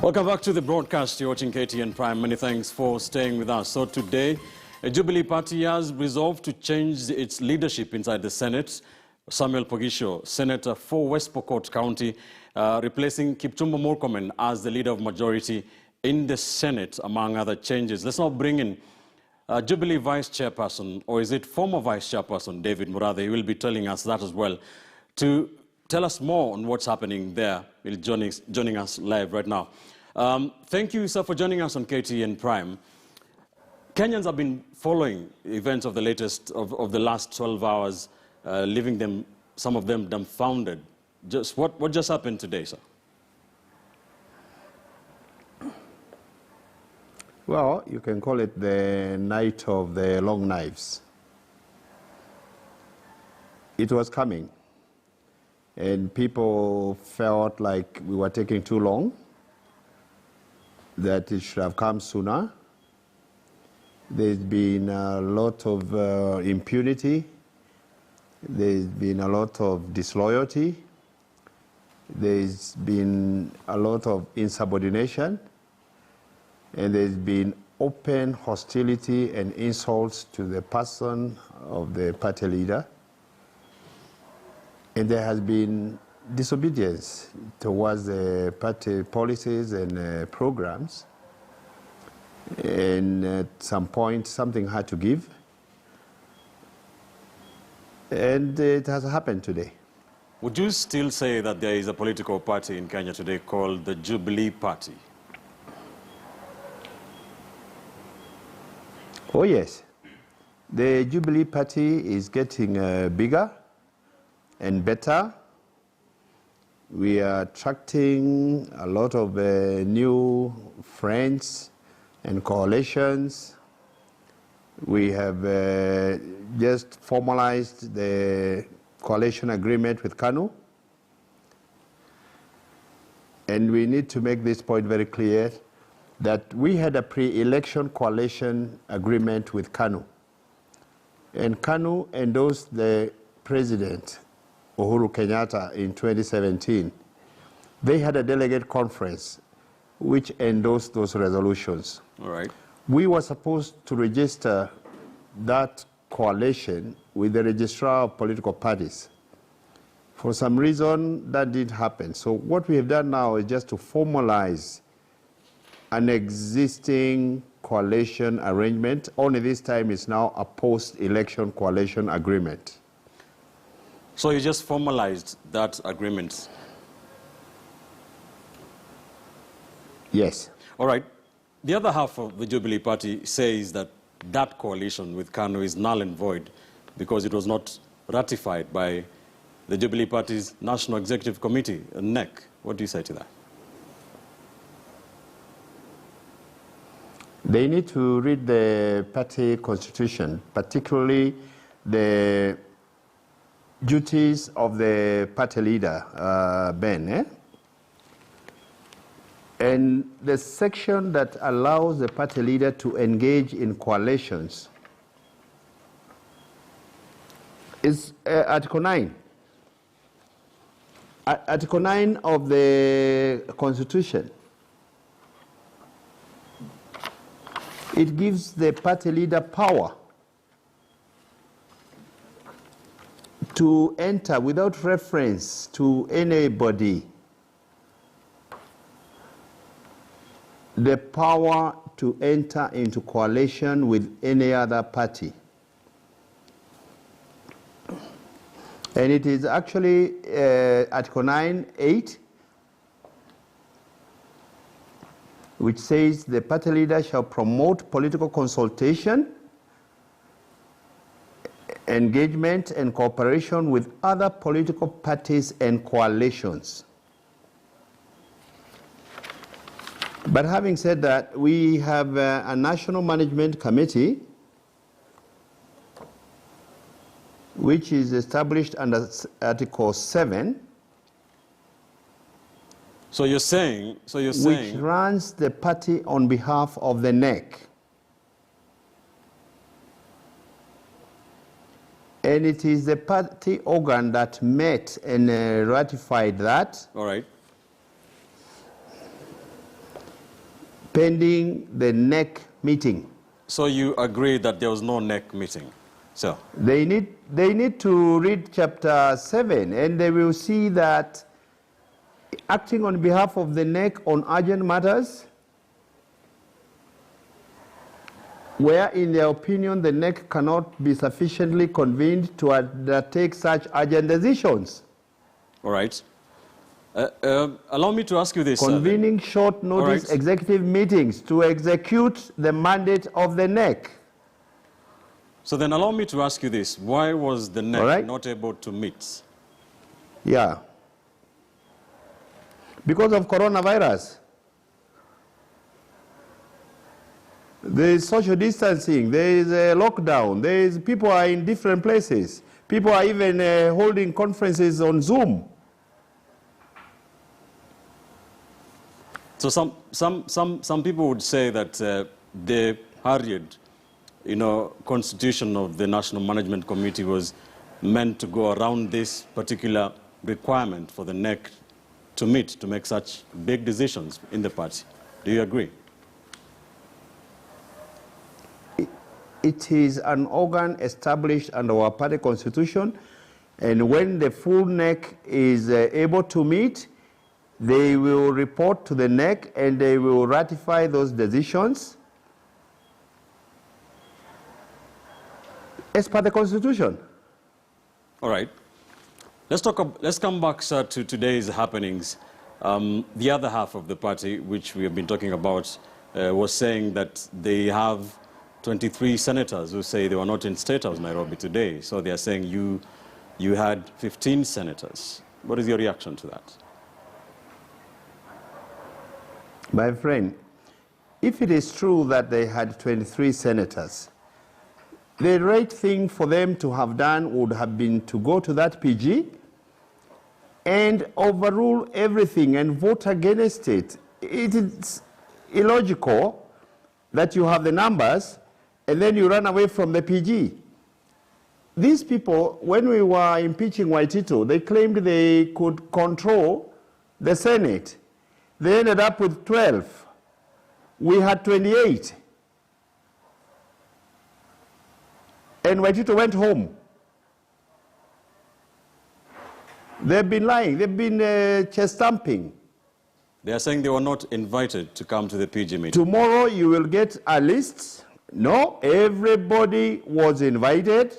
Welcome back to the broadcast. You're watching KTN Prime. Many thanks for staying with us. So today, a Jubilee party has resolved to change its leadership inside the Senate. Samuel Pogisho, Senator for West Pokot County, replacing Kipchumba Murkomen as the leader of majority in the Senate, among other changes. Let's now bring in Jubilee Vice Chairperson, or is it former Vice Chairperson, David Murathe. He will be telling us that as well. To tell us more on what's happening there, he's joining us live right now. Thank you, sir, for joining us on KTN Prime. Kenyans have been following events of the last 12 hours, leaving them, some of them dumbfounded. What just happened today, sir? Well, you can call it the night of the long knives. It was coming, and people felt like we were taking too long, that it should have come sooner. There's been a lot of impunity. There's been a lot of disloyalty. There's been a lot of insubordination. And there's been open hostility and insults to the person of the party leader. And there has been disobedience towards the party policies and programs. And at some point, something had to give. And it has happened today. Would you still say that there is a political party in Kenya today called the Jubilee Party? Oh, yes. The Jubilee Party is getting bigger and better. We are attracting a lot of new friends and coalitions. We have just formalized the coalition agreement with KANU. And we need to make this point very clear, that we had a pre-election coalition agreement with KANU. And KANU endorsed the president, Uhuru Kenyatta, in 2017. They had a delegate conference which endorsed those resolutions. All right. We were supposed to register that coalition with the registrar of political parties. For some reason, that didn't happen. So what we have done now is just to formalize an existing coalition arrangement. Only this time it's now a post-election coalition agreement. So you just formalized that agreement? Yes. All right. The other half of the Jubilee Party says that that coalition with KANU is null and void because it was not ratified by the Jubilee Party's National Executive Committee, NEC. What do you say to that? They need to read the party constitution, particularly the duties of the party leader, Ben. And the section that allows the party leader to engage in coalitions is Article 9. Article 9 of the Constitution. It gives the party leader power to enter without reference to anybody, the power to enter into coalition with any other party. And it is actually Article 9(8), which says the party leader shall promote political consultation, engagement and cooperation with other political parties and coalitions. But having said that, we have a National Management Committee which is established under Article 7. So you're saying... Which runs the party on behalf of the NEC. And it is the party organ that met and ratified that. All right. pending the NEC meeting. So you agree that there was no NEC meeting? So They need to read chapter 7, and they will see that acting on behalf of the NEC on urgent matters, where in their opinion the NEC cannot be sufficiently convened to undertake such urgent decisions. all right. Allow me to ask you this. Convening short notice right. executive meetings to execute the mandate of the NEC. So then allow me to ask you this. Why was the NEC right. not able to meet? Yeah. Because of coronavirus. There is social distancing, there is a lockdown, people are in different places. People are even holding conferences on Zoom. So some people would say that the hurried, constitution of the National Management Committee was meant to go around this particular requirement for the NEC to meet, to make such big decisions in the party. Do you agree? It is an organ established under our party constitution, and when the full NEC is able to meet, they will report to the NEC and they will ratify those decisions as per the constitution. All right. Let's come back, sir, to today's happenings. The other half of the party, which we have been talking about, was saying that they have 23 senators who say they were not in State House, Nairobi today. So they are saying you had 15 senators. What is your reaction to that? My friend, if it is true that they had 23 senators, the right thing for them to have done would have been to go to that PG and overrule everything and vote against it. It is illogical that you have the numbers and then you run away from the PG. These people, when we were impeaching Waitito, they claimed they could control the Senate. They ended up with 12. We had 28. And Waitito went home. They've been lying. They've been chest thumping. They are saying they were not invited to come to the PG meeting. Tomorrow you will get a list. No, everybody was invited.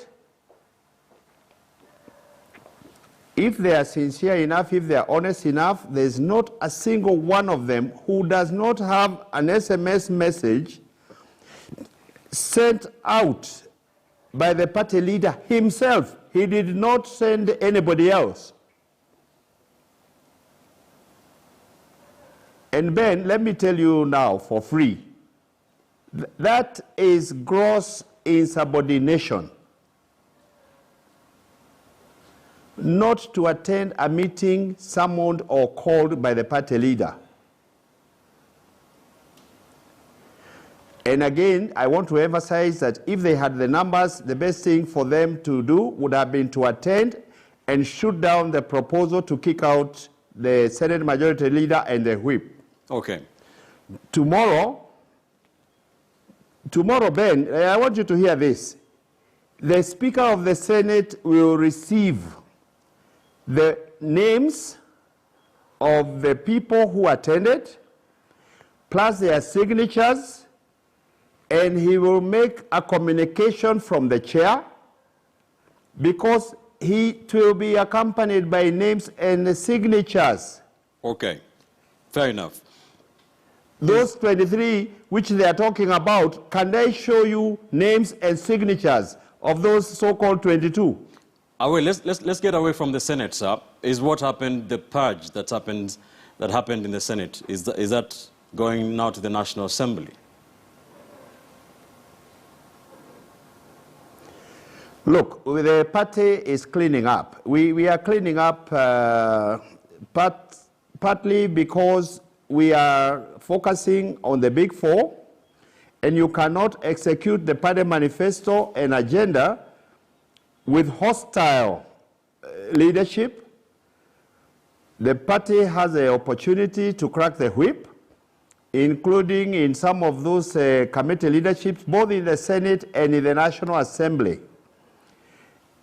If they are sincere enough, if they are honest enough, there's not a single one of them who does not have an SMS message sent out by the party leader himself. He did not send anybody else. And Ben, let me tell you now for free, that is gross insubordination. Not to attend a meeting summoned or called by the party leader. And again, I want to emphasize that if they had the numbers, the best thing for them to do would have been to attend and shoot down the proposal to kick out the Senate Majority Leader and the whip. Okay. Tomorrow, Ben, I want you to hear this. The Speaker of the Senate will receive the names of the people who attended, plus their signatures, and he will make a communication from the chair, because it will be accompanied by names and signatures. Okay. Fair enough. Those 23 which they are talking about, can I show you names and signatures of those so-called 22? Let's get away from the Senate, sir. Is what happened, the purge that happened in the Senate, is that going now to the National Assembly? Look, the party is cleaning up. We are cleaning up partly because we are focusing on the big four, and you cannot execute the party manifesto and agenda with hostile leadership. The party has an opportunity to crack the whip including in some of those committee leaderships, both in the Senate and in the National Assembly.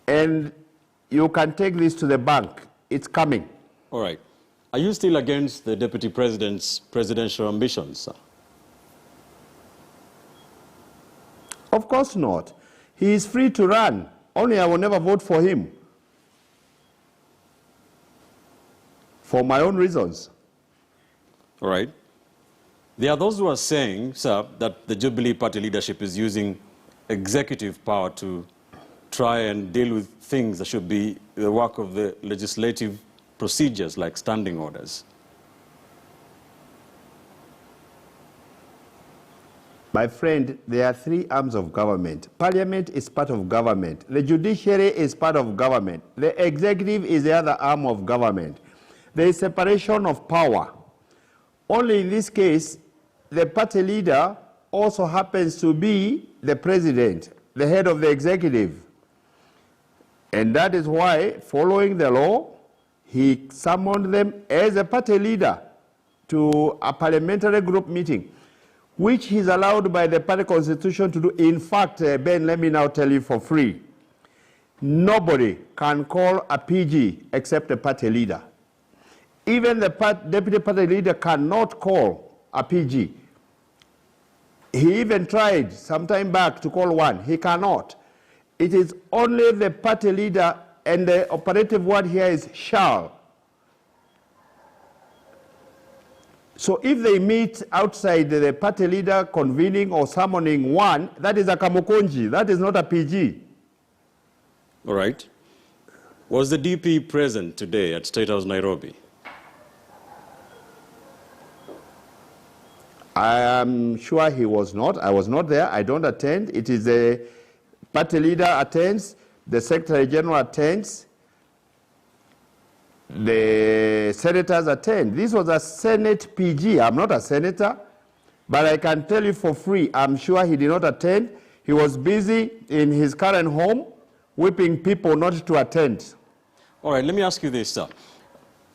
And you can take this to the bank. It's coming. All right. Are you still against the Deputy President's presidential ambitions, sir? Of course not. He is free to run. Only I will never vote for him. For my own reasons. All right. There are those who are saying, sir, that the Jubilee Party leadership is using executive power to try and deal with things that should be the work of the legislative procedures, like standing orders. My friend, there are three arms of government. Parliament is part of government. The judiciary is part of government. The executive is the other arm of government. There is separation of power. Only in this case, the party leader also happens to be the president, the head of the executive. And that is why, following the law, he summoned them as a party leader to a parliamentary group meeting, which he's allowed by the party constitution to do. In fact, Ben, let me now tell you for free, nobody can call a PG except the party leader. Even the deputy party leader cannot call a PG. He even tried some time back to call one. He cannot. It is only the party leader, and the operative word here is shall. So if they meet outside the party leader convening or summoning one, that is a kamukonji. That is not a PG. All right. Was the DP present today at State House, Nairobi? I am sure he was not. I was not there. I don't attend. It is the party leader attends, the Secretary General attends, the senators attend. This was a Senate PG. I'm not a senator, but I can tell you for free, I'm sure he did not attend. He was busy in his current home, whipping people not to attend. All right, let me ask you this, sir.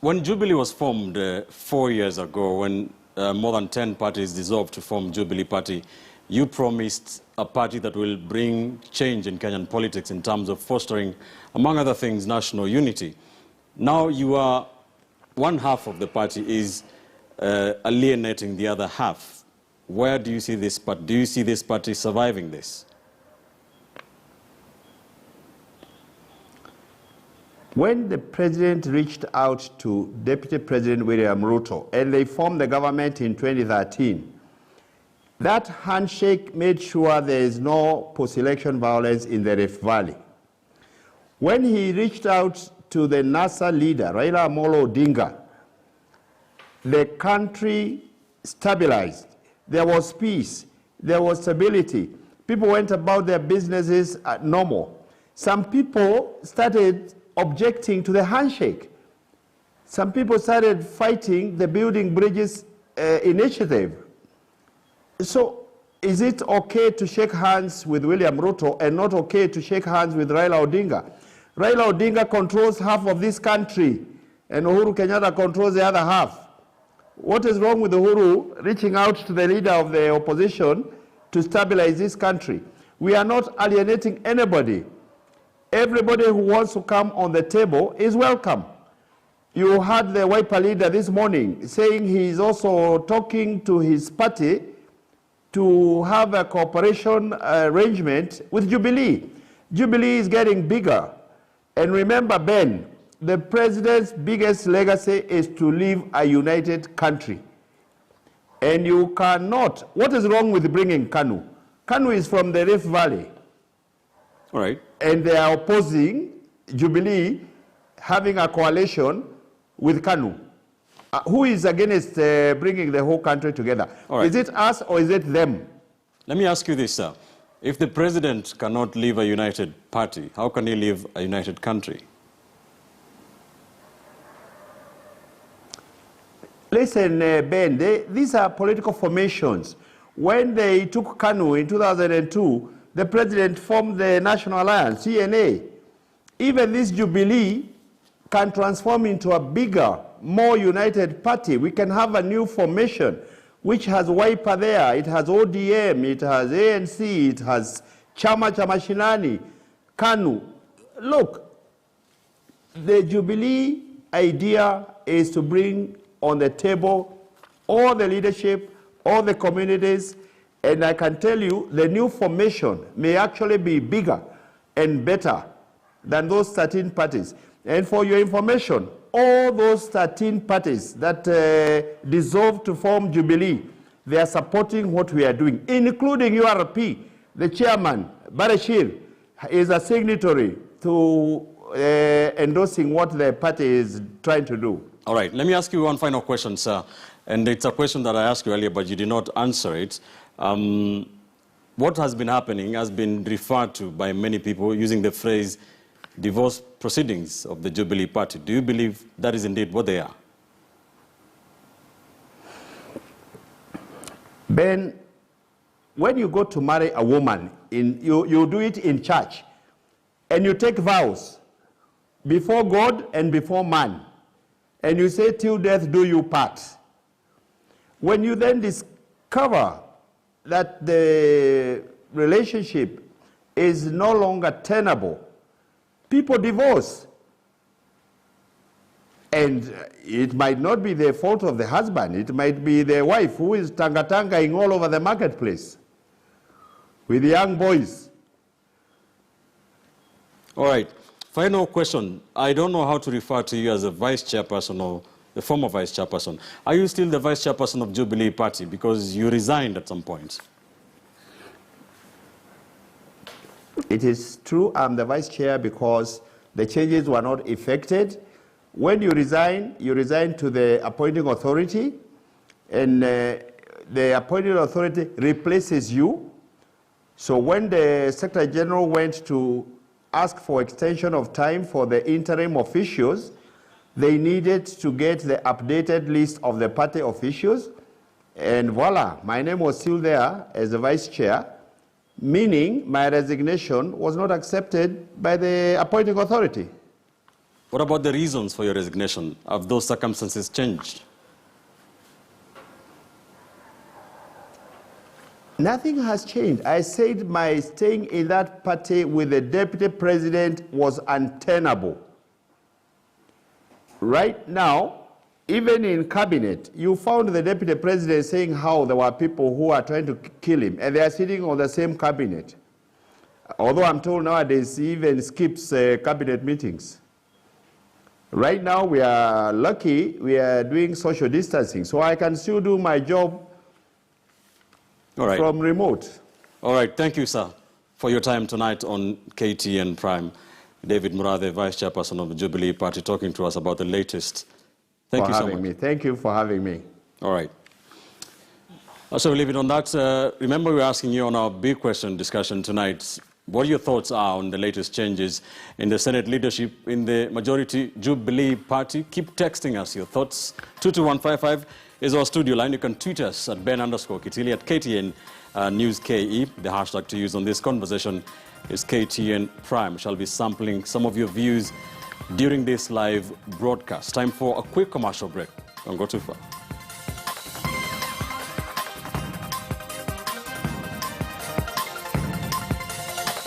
When Jubilee was formed 4 years ago, when more than 10 parties dissolved to form Jubilee Party, you promised a party that will bring change in Kenyan politics in terms of fostering, among other things, national unity. Now you are, one half of the party is alienating the other half. Where do you see this party? Do you see this party surviving this? When the president reached out to Deputy President William Ruto and they formed the government in 2013, that handshake made sure there is no post-election violence in the Rift Valley. When he reached out to the NASA leader, Raila Amolo Odinga, the country stabilized. There was peace. There was stability. People went about their businesses normal. Some people started objecting to the handshake. Some people started fighting the Building Bridges initiative. So is it okay to shake hands with William Ruto and not okay to shake hands with Raila Odinga? Raila Odinga controls half of this country and Uhuru Kenyatta controls the other half. What is wrong with Uhuru reaching out to the leader of the opposition to stabilize this country? We are not alienating anybody. Everybody who wants to come on the table is welcome. You heard the Wiper leader this morning saying he is also talking to his party to have a cooperation arrangement with Jubilee. Jubilee is getting bigger. And remember, Ben, the president's biggest legacy is to leave a united country. And you cannot. What is wrong with bringing KANU? KANU is from the Rift Valley. All right. And they are opposing Jubilee having a coalition with KANU. Who is against bringing the whole country together? All right. Is it us or is it them? Let me ask you this, sir. If the president cannot leave a united party, how can he leave a united country? Listen, Ben, these are political formations. When they took KANU in 2002, the president formed the National Alliance, CNA. Even this Jubilee can transform into a bigger, more united party. We can have a new formation which has Wiper there, it has ODM, it has ANC, it has Chama cha Mashinani, KANU. Look, the Jubilee idea is to bring on the table all the leadership, all the communities, and I can tell you the new formation may actually be bigger and better than those 13 parties. And for your information, all those 13 parties that dissolved to form Jubilee, they are supporting what we are doing, including URP. The chairman, Barashir, is a signatory to endorsing what the party is trying to do. All right, let me ask you one final question, sir. And it's a question that I asked you earlier, but you did not answer it. What has been happening has been referred to by many people using the phrase divorce proceedings of the Jubilee Party. Do you believe that is indeed what they are? Ben, when you go to marry a woman, you do it in church, and you take vows before God and before man, and you say, till death do you part. When you then discover that the relationship is no longer tenable, people divorce. And it might not be the fault of the husband. It might be the wife who is tanga-tangaing all over the marketplace with young boys. All right. Final question. I don't know how to refer to you as a vice chairperson or the former vice chairperson. Are you still the vice chairperson of Jubilee Party? Because you resigned at some point. It is true I'm the vice chair because the changes were not effected. When you resign to the appointing authority, and the appointing authority replaces you. So when the Secretary General went to ask for extension of time for the interim officials, they needed to get the updated list of the party officials, and voila, my name was still there as the vice chair, meaning my resignation was not accepted by the appointing authority. What about the reasons for your resignation? Have those circumstances changed? Nothing has changed. I said my staying in that party with the deputy president was untenable. Right now, even in cabinet, you found the deputy president saying how there were people who are trying to kill him, and they are sitting on the same cabinet. Although I'm told nowadays he even skips cabinet meetings. Right now, we are lucky we are doing social distancing, so I can still do my job from remote. All right, thank you, sir, for your time tonight on KTN Prime. David Murathe, Vice Chairperson of the Jubilee Party, talking to us about the latest. Thank you so much. Thank you for having me. All right. So we'll leave it on that. Remember, we're asking you on our big question discussion tonight, what your thoughts are on the latest changes in the Senate leadership in the majority Jubilee Party. Keep texting us your thoughts. 22155 is our studio line. You can tweet us at Ben_Kitili at KTN News KE. The hashtag to use on this conversation is KTN Prime. Shall be sampling some of your views during this live broadcast. Time for a quick commercial break. Don't go too far.